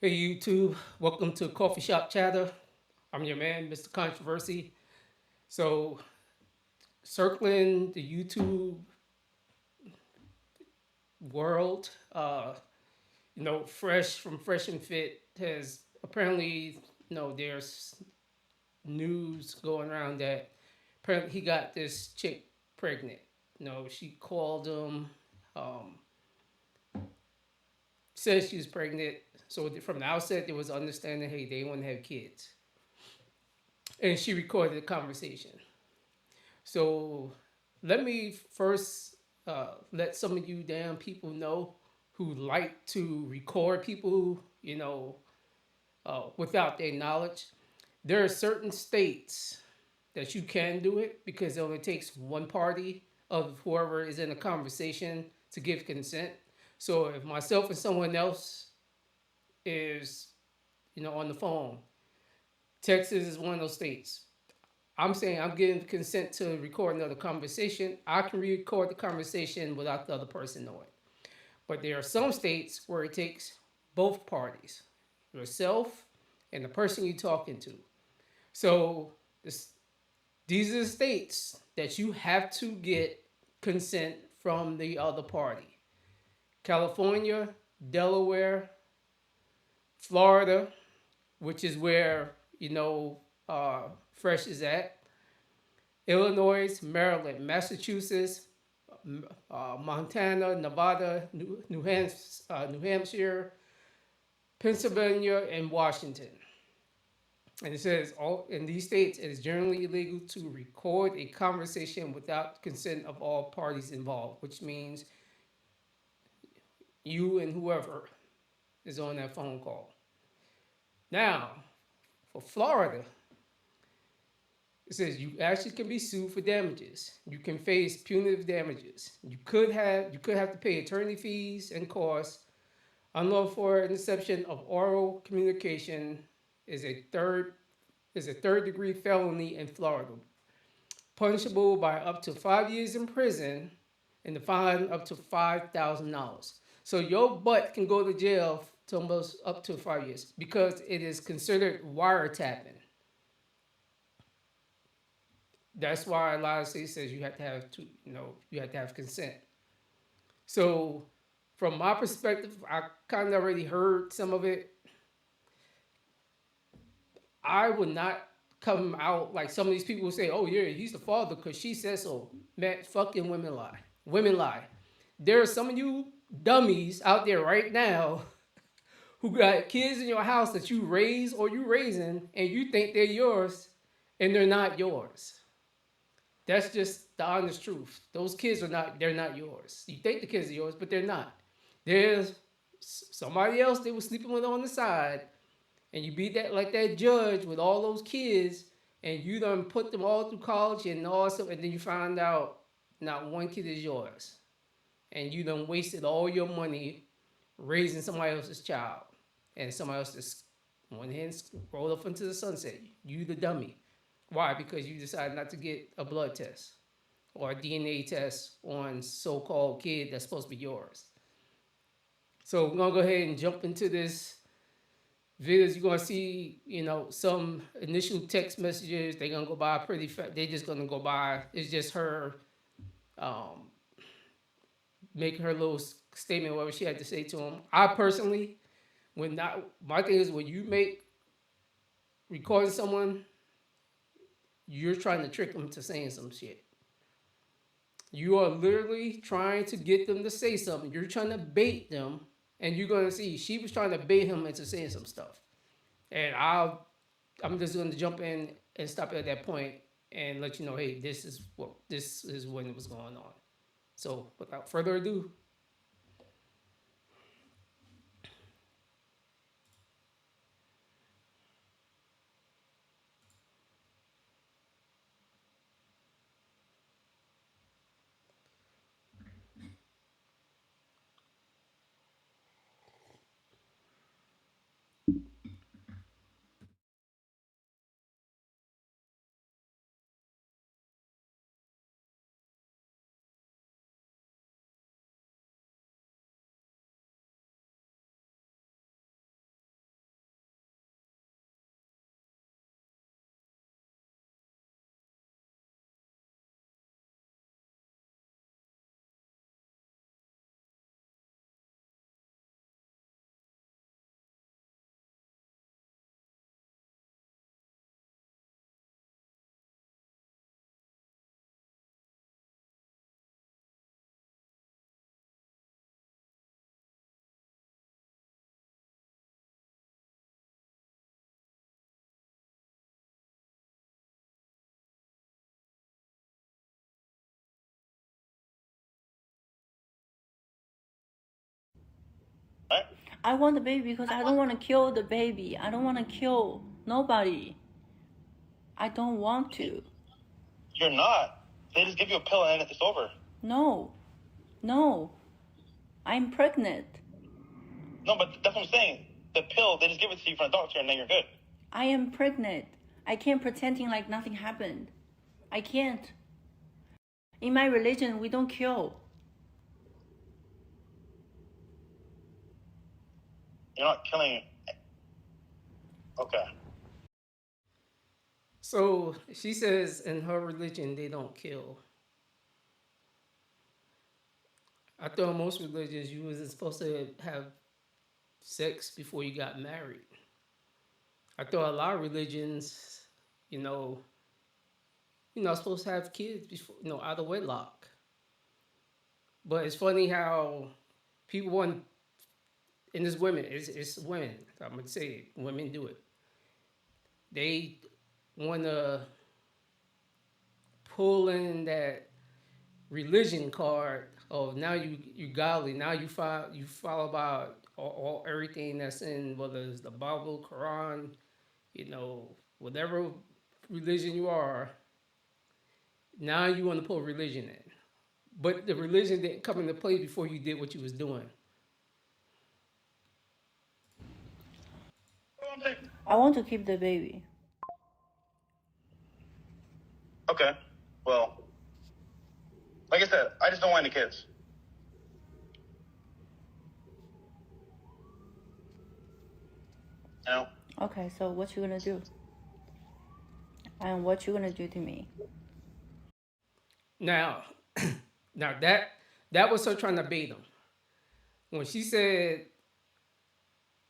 Hey YouTube, welcome to Coffee Shop Chatter. I'm your man, Mr. Controversy. So, circling the YouTube world, Fresh from Fresh and Fit has apparently, there's news going around that apparently he got this chick pregnant. She called him, um, said she was pregnant. So from the outset, there was understanding, hey, they want to have kids, and she recorded the conversation. So let me first let some of you damn people know who like to record people, without their knowledge. There are certain states that you can do it because it only takes one party of whoever is in a conversation to give consent. So if myself and someone else is, on the phone, Texas is one of those states. I'm saying I'm getting consent to record another conversation. I can record the conversation without the other person knowing. But there are some states where it takes both parties, yourself and the person you're talking to. So this, these are the states that you have to get consent from the other party: California, Delaware, Florida, which is where, Fresh is at, Illinois, Maryland, Massachusetts, Montana, Nevada, New Hampshire, Pennsylvania, and Washington. And it says all in these states, it is generally illegal to record a conversation without consent of all parties involved, which means you and whoever is on that phone call. Now, for Florida, it says you actually can be sued for damages. You can face punitive damages. You could have to pay attorney fees and costs. Unlawful interception of oral communication is a third degree felony in Florida, punishable by up to 5 years in prison and the fine up to $5,000. So your butt can go to jail to almost up to 5 years because it is considered wiretapping. That's why a lot of states says you have to have consent. So from my perspective, I kind of already heard some of it. I would not come out like some of these people will say, "Oh yeah, he's the father because she says so." Man, fucking women lie. Women lie. There are some of you dummies out there right now who got kids in your house that you raise or you raising, and you think they're yours, and they're not yours. That's just the honest truth. Those kids are not. They're not yours. You think the kids are yours, but they're not. There's somebody else they were sleeping with on the side, and you beat that like that judge with all those kids, and you done put them all through college and all stuff, and then you find out not one kid is yours, and you done wasted all your money raising somebody else's child, and somebody else just went ahead and rolled off into the sunset. You the dummy. Why? Because you decided not to get a blood test or a DNA test on so-called kid that's supposed to be yours. So we're gonna go ahead and jump into this videos. You're gonna see, some initial text messages. They're gonna go by pretty fast. They're just gonna go by. It's just her um, making her little statement, whatever she had to say to him. I personally, when not, my thing is when you make recording someone, you're trying to trick them to saying some shit. You are literally trying to get them to say something. You're trying to bait them, and you're gonna see she was trying to bait him into saying some stuff. And I'm just gonna jump in and stop at that point and let you know, hey, this is when it was going on. So without further ado, I want the baby because I don't want to kill the baby. I don't want to kill nobody. I don't want to. You're not. They just give you a pill and it's over. No. I'm pregnant. No, but that's what I'm saying. The pill, they just give it to you from a doctor and then you're good. I am pregnant. I can't pretending like nothing happened. I can't. In my religion, we don't kill. You're not killing. Okay. So she says in her religion they don't kill. I thought in most religions you wasn't supposed to have sex before you got married. I thought a lot of religions, you know, you're not supposed to have kids before, out of wedlock. But it's funny how people want, and it's women, it's women. I'm gonna say it, women do it. They want to pull in that religion card. Oh, now you godly. Now you follow about all everything that's in, whether it's the Bible, Quran, whatever religion you are. Now you want to put religion in, but the religion didn't come into play before you did what you was doing. I want to keep the baby. Okay. Well, like I said, I just don't want any kids. You know? Okay, so what you gonna do? And what you gonna do to me? Now, that was her trying to bait him. When she said,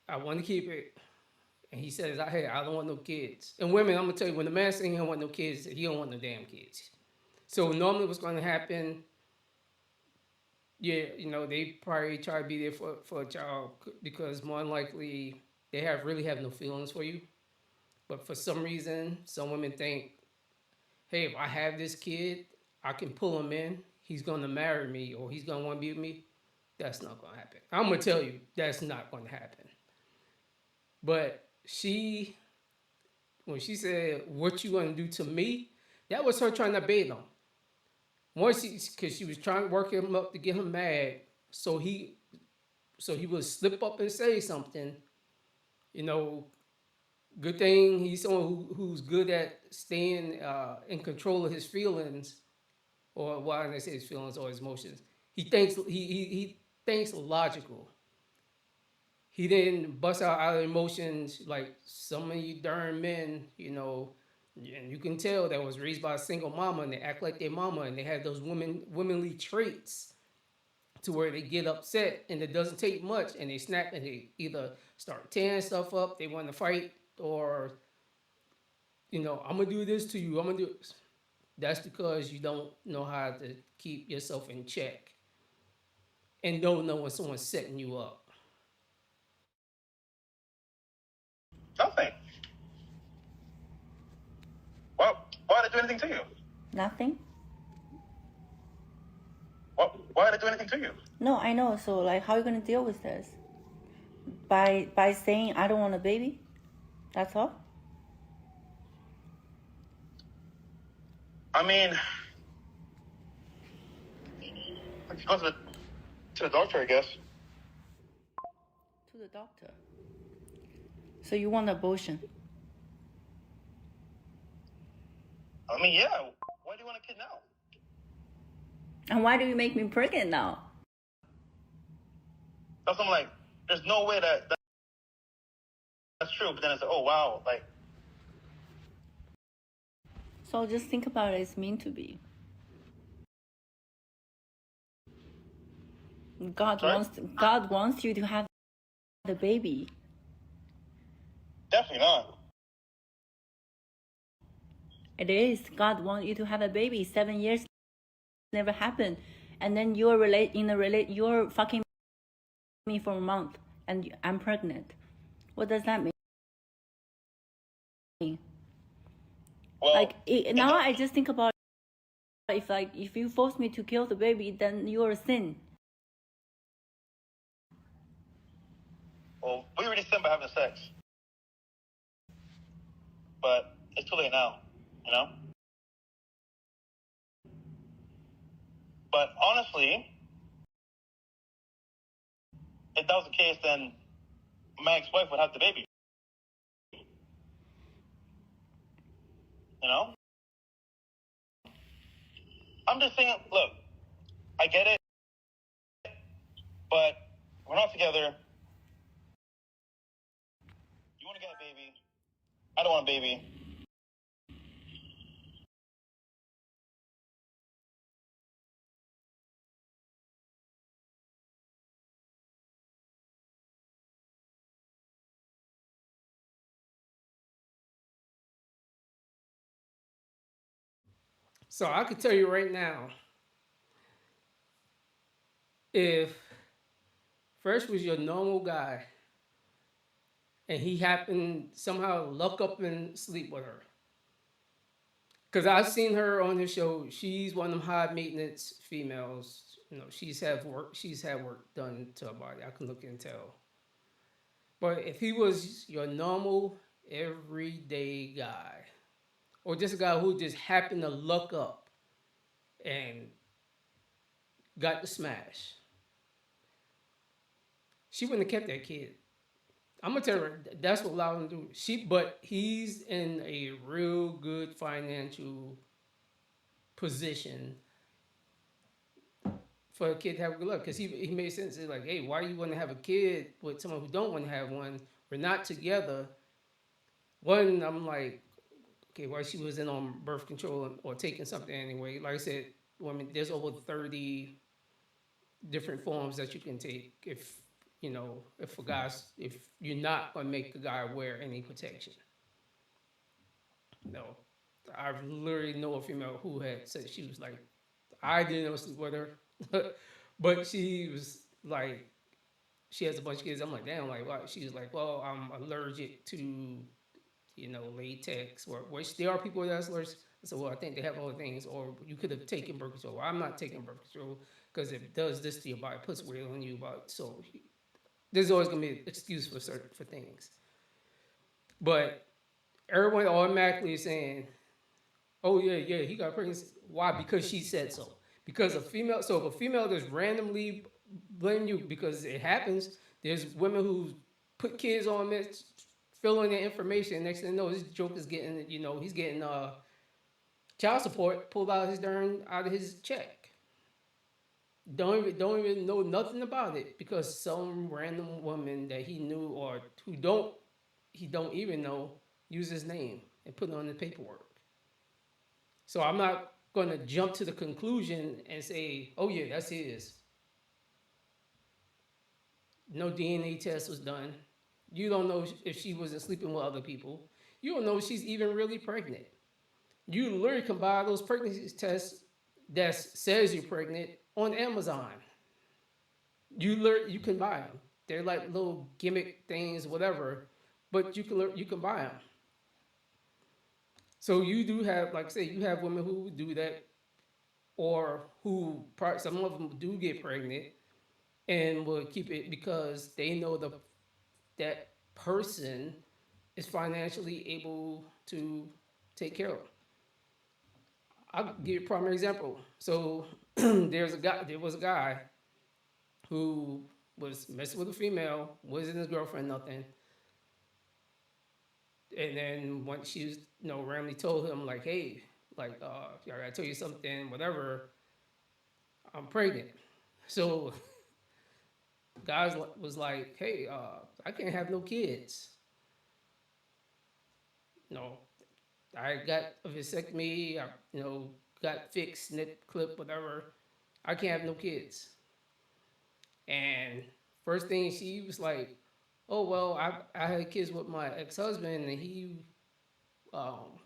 "I want to keep it," and he says, "Hey, I don't want no kids." And women, I'm gonna tell you, when the man says he don't want no kids, he don't want no damn kids. So normally, what's going to happen? Yeah, they probably try to be there for a child because more than likely they really have no feelings for you. But for some reason, some women think, hey, if I have this kid, I can pull him in. He's going to marry me or he's going to want to be with me. That's not going to happen. I'm going to tell you, that's not going to happen. But when she said, what you going to do to me, that was her trying to bait him. Because she was trying to work him up to get him mad, so he would slip up and say something. Good thing he's someone who's good at staying in control of his feelings, or why did I say his feelings or his emotions? He thinks logical. He didn't bust out emotions like some of you darn men, and you can tell that was raised by a single mama and they act like their mama and they have those womanly traits to where they get upset and it doesn't take much and they snap and they either start tearing stuff up, they want to fight, or I'm gonna do this to you, I'm gonna do this. That's because you don't know how to keep yourself in check and don't know when someone's setting you up. Nothing. Why did I do anything to you? Nothing. Why did I do anything to you? No, I know. So, how are you gonna deal with this? By saying I don't want a baby? That's all? I mean, I could go to the doctor, I guess. To the doctor. So you want abortion? I mean, yeah. Why do you want a kid now? And why do you make me pregnant now? That's what I'm like. There's no way that's true. But then it's like, oh wow, like. So just think about it. It's meant to be. God wants you to have the baby. Definitely not. It is. God wants you to have a baby. 7 years never happened, and then you're fucking me for a month, and I'm pregnant. What does that mean? Well, now I just think about if you force me to kill the baby, then you're a sin. Well, we already said about having sex. But it's too late now, you know? But honestly, if that was the case, then my ex-wife would have the baby. You know? I'm just saying, look, I get it, but we're not together. You want to get a baby. I don't want a baby. So I could tell you right now, if Fresh was your normal guy and he happened somehow luck up and sleep with her, because I've seen her on the show. She's one of them high maintenance females. You know, She's had work done to her body. I can look and tell. But if he was your normal, everyday guy, or just a guy who just happened to luck up and got the smash, she wouldn't have kept that kid. I'm gonna tell her that's what allowed him to do. But he's in a real good financial position for a kid to have a good luck, because he made sense. It's like, hey, why you want to have a kid with someone who don't want to have one? We're not together. One, I'm like, okay, why she was in on birth control or taking something anyway. Like I said, women, there's over 30 different forms that you can take if if you're not gonna make the guy wear any protection. No, I literally know a female who had said she was like, I didn't know sleep with her, but she was like, she has a bunch of kids. I'm like, damn, like what? She was like, well, I'm allergic to latex, or which there are people that's allergic. So well, I think they have other things, or you could have taken birth control. Well, I'm not taking birth control because if it does this to your body, it puts weight on you. But so there's always gonna be an excuse for things. But everyone automatically is saying, "Oh yeah, he got pregnant." Why? Because she said so. Because a female. So if a female just randomly blame you because it happens, there's women who put kids on it, fill in their information. Next thing you know, this joke is getting, he's getting child support pulled out of his check. Don't even know nothing about it because some random woman that he knew or he don't even know use his name and put it on the paperwork. So I'm not going to jump to the conclusion and say, oh yeah, that's his. No DNA test was done. You don't know if she wasn't sleeping with other people. You don't know if she's even really pregnant. You literally can buy those pregnancy tests that says you're pregnant on Amazon. You can buy them. They're like little gimmick things, whatever, but you can buy them. So you do have, like I say, you have women who do that, or some of them do get pregnant and will keep it because they know that person is financially able to take care of them. I'll give you a primary example. So there was a guy who was messing with a female, wasn't his girlfriend, nothing. And then once she was, randomly told him like, hey, like, I gotta tell you something, whatever, I'm pregnant. So guys was like, hey, I can't have no kids. No, I got a vasectomy, got fixed, snip, clip, whatever. I can't have no kids. And first thing she was like, oh, well, I had kids with my ex-husband and he um,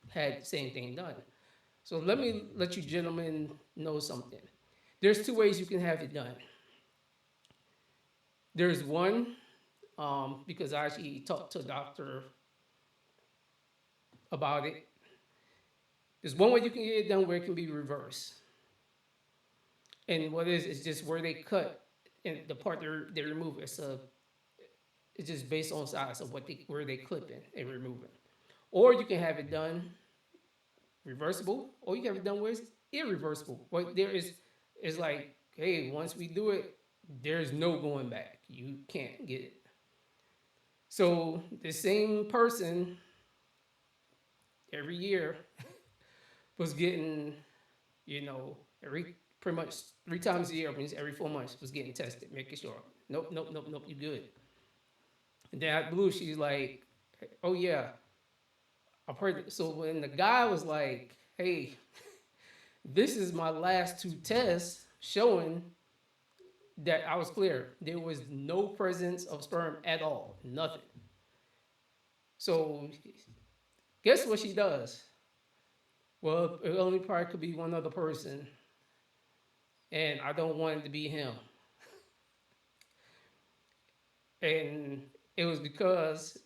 had the same thing done. So let me let you gentlemen know something. There's two ways you can have it done. There's one, because I actually talked to a doctor about it. There's one way you can get it done where it can be reversed. And what it is just where they cut and the part they remove. It's just based on size of where they clipping and removing. Or you can have it done reversible, or you can have it done where it's irreversible. But there is like, hey, once we do it, there's no going back. You can't get it. So the same person every year was getting, every pretty much 3 times a year, means every 4 months, was getting tested, making sure, nope, nope, nope, nope, you good. And then out blue, she's like, oh yeah, I'm pregnant. So when the guy was like, hey, this is my last 2 tests showing that I was clear. There was no presence of sperm at all, nothing. So guess what she does? Well, it only probably could be one other person, and I don't want it to be him. And it was because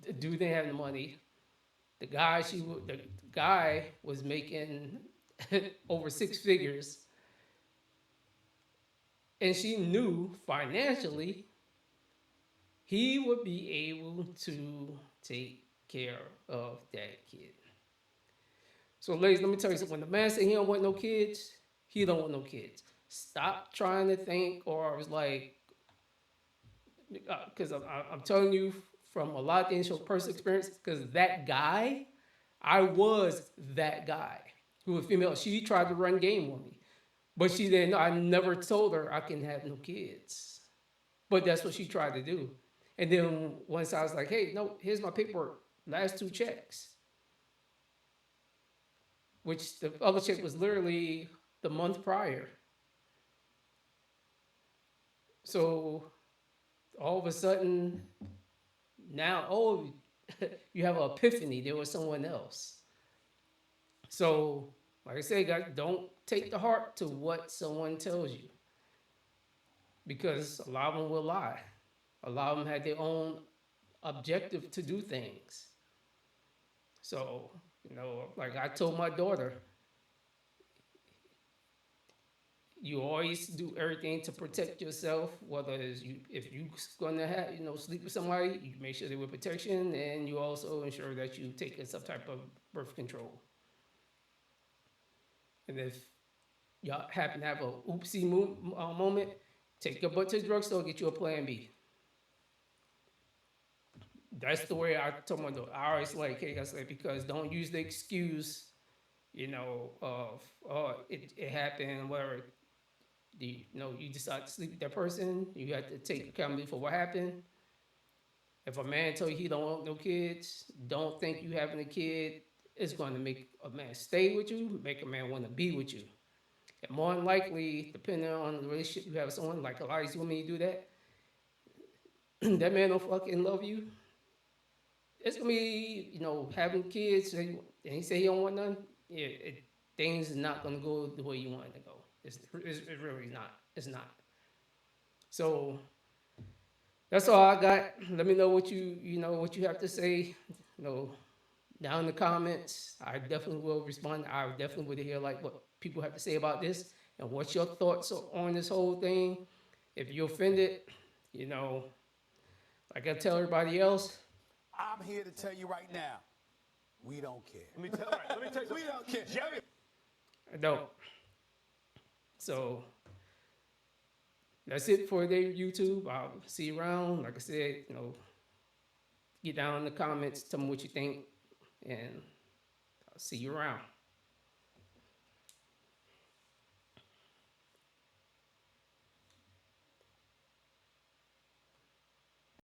the dude didn't have the money. The guy was making over 6 figures, and she knew financially he would be able to take care of that kid. So, ladies, let me tell you something. When the man said he don't want no kids, he don't want no kids. Stop trying to think, or I was like, because I'm telling you from a lot of things from personal experience, because that guy, I was that guy who was female. She tried to run game with me, but she didn't know. I never told her I can have no kids, but that's what she tried to do. And then once I was like, hey, no, here's my paperwork, last 2 checks, which the other check was literally the month prior. So all of a sudden, now, oh, you have an epiphany. There was someone else. So, like I say, guys, don't take to heart to what someone tells you, because a lot of them will lie. A lot of them had their own objective to do things. So, like I told my daughter, you always do everything to protect yourself. Whether it's if you're gonna have, sleep with somebody, you make sure they with protection, and you also ensure that you take some type of birth control. And if y'all happen to have a oopsie moment, take your butt to the drugstore, get you a Plan B. That's the way I told my daughter. I always like, hey, I say, because don't use the excuse, of it happened, where you decide to sleep with that person. You have to take accountability for what happened. If a man tell you he don't want no kids, don't think you having a kid is going to make a man stay with you, make a man want to be with you. And more than likely, depending on the relationship you have with someone, like a lot of these women, you do that, that man don't fucking love you. It's gonna be, having kids, and he say he don't want none. Yeah, things is not gonna go the way you want it to go. It's really not. It's not. So that's all I got. Let me know what what you have to say. Down in the comments. I definitely will respond. I definitely would hear like what people have to say about this and what's your thoughts on this whole thing. If you're offended, like I tell everybody else, I'm here to tell you right now, we don't care. Let me tell you. We don't care. I don't. So that's it for today, YouTube. I'll see you around. Like I said, get down in the comments, tell me what you think, and I'll see you around.